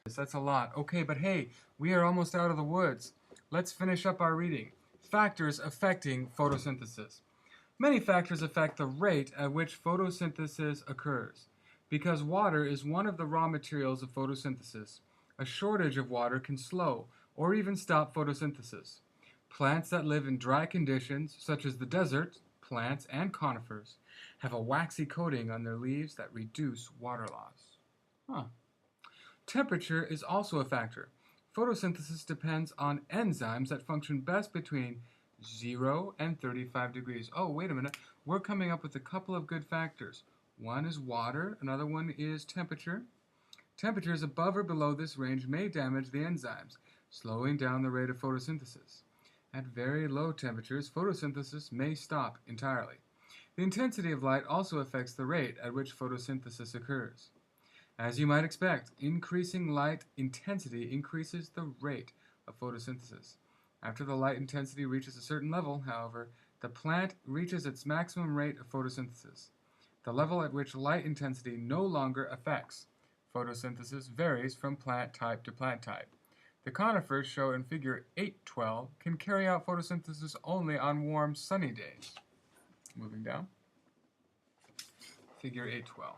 That's a lot. Okay, but hey, we are almost out of the woods. Let's finish up our reading. Factors affecting photosynthesis. Many factors affect the rate at which photosynthesis occurs. Because water is one of the raw materials of photosynthesis, a shortage of water can slow or even stop photosynthesis. Plants that live in dry conditions, such as the desert, plants and conifers, have a waxy coating on their leaves that reduce water loss. Huh. Temperature is also a factor. Photosynthesis depends on enzymes that function best between 0 and 35 degrees. Oh, wait a minute. We're coming up with a couple of good factors. One is water, another one is temperature. Temperatures above or below this range may damage the enzymes, slowing down the rate of photosynthesis. At very low temperatures, photosynthesis may stop entirely. The intensity of light also affects the rate at which photosynthesis occurs. As you might expect, increasing light intensity increases the rate of photosynthesis. After the light intensity reaches a certain level, however, the plant reaches its maximum rate of photosynthesis. The level at which light intensity no longer affects photosynthesis varies from plant type to plant type. The conifers shown in figure 812 can carry out photosynthesis only on warm, sunny days. Moving down. Figure 812.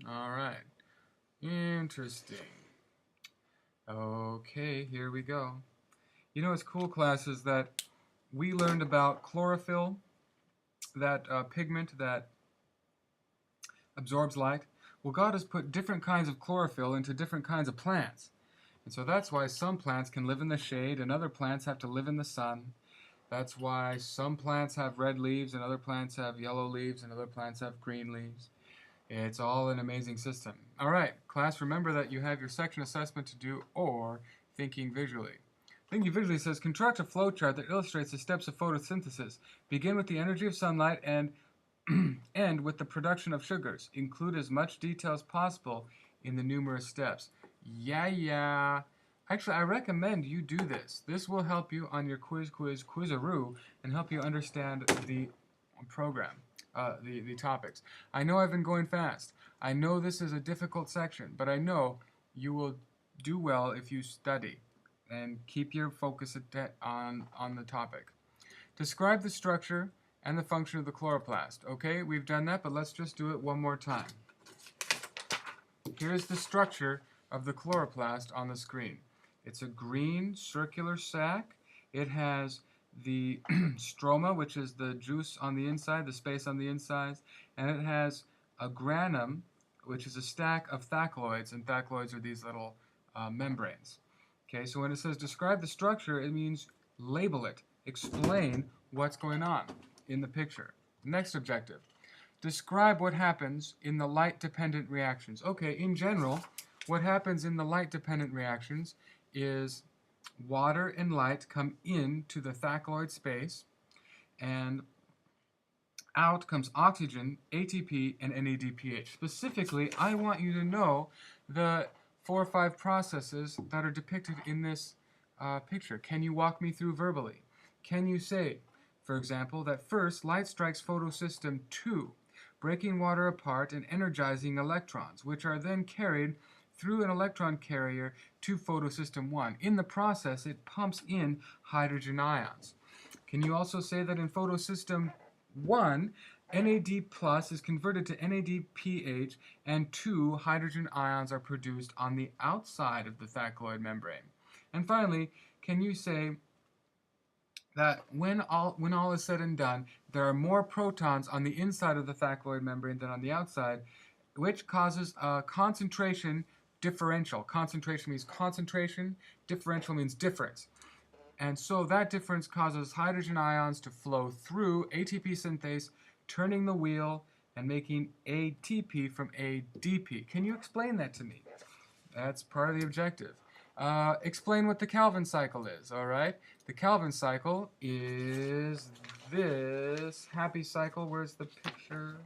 All right. Interesting. Okay, here we go. You know what's cool, class, is that we learned about chlorophyll, that pigment that absorbs light. Well, God has put different kinds of chlorophyll into different kinds of plants. And so that's why some plants can live in the shade and other plants have to live in the sun. That's why some plants have red leaves and other plants have yellow leaves and other plants have green leaves. It's all an amazing system. All right, class, remember that you have your section assessment to do or thinking visually. Thinking visually says construct a flowchart that illustrates the steps of photosynthesis. Begin with the energy of sunlight and end with the production of sugars. Include as much detail as possible in the numerous steps. Yeah. Actually, I recommend you do this. This will help you on your quizaroo and help you understand the program. The topics. I know I've been going fast. I know this is a difficult section, but I know you will do well if you study and keep your focus on the topic. Describe the structure and the function of the chloroplast. Okay, we've done that, but let's just do it one more time. Here's the structure of the chloroplast on the screen. It's a green circular sac. It has the stroma, which is the juice on the inside, the space on the inside, and it has a granum, which is a stack of thacloids, and thacloids are these little membranes. Okay, so when it says describe the structure, it means label it, explain what's going on in the picture. Next objective, describe what happens in the light-dependent reactions. Okay, in general, what happens in the light-dependent reactions is water and light come into the thacloid space, and out comes oxygen, ATP, and NADPH. Specifically, I want you to know the 4 or 5 processes that are depicted in this picture. Can you walk me through verbally? Can you say, for example, that first light strikes photosystem 2, breaking water apart and energizing electrons, which are then carried through an electron carrier to photosystem 1. In the process, it pumps in hydrogen ions. Can you also say that in photosystem 1, NAD plus is converted to NADPH and 2 hydrogen ions are produced on the outside of the thacloid membrane? And finally, can you say that when all is said and done, there are more protons on the inside of the thacloid membrane than on the outside, which causes a concentration differential. Concentration means concentration, differential means difference. And so that difference causes hydrogen ions to flow through ATP synthase, turning the wheel and making ATP from ADP. Can you explain that to me? That's part of the objective. Explain what the Calvin cycle is, all right? The Calvin cycle is this happy cycle. Where's the picture?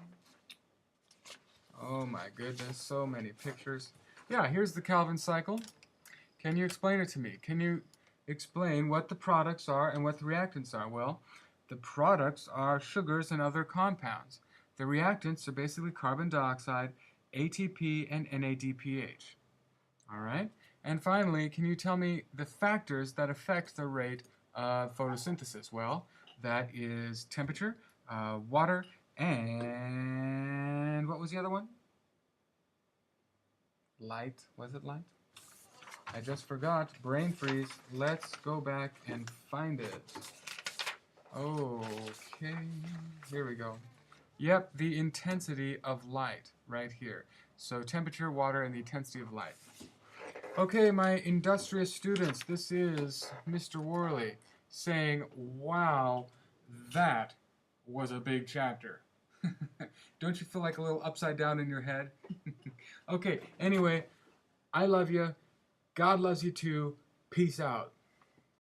Oh my goodness, so many pictures. Yeah, here's the Calvin cycle. Can you explain it to me? Can you explain what the products are and what the reactants are? Well, the products are sugars and other compounds. The reactants are basically carbon dioxide, ATP, and NADPH. All right? And finally, can you tell me the factors that affect the rate of photosynthesis? Well, that is temperature, water, and what was the other one? Light. Was it light? I just forgot. Brain freeze. Let's go back and find it. Okay. Here we go. Yep, the intensity of light right here. So temperature, water, and the intensity of light. Okay, my industrious students, this is Mr. Worley saying, wow, that was a big chapter. Don't you feel like a little upside down in your head? Okay, anyway, I love you. God loves you too. Peace out.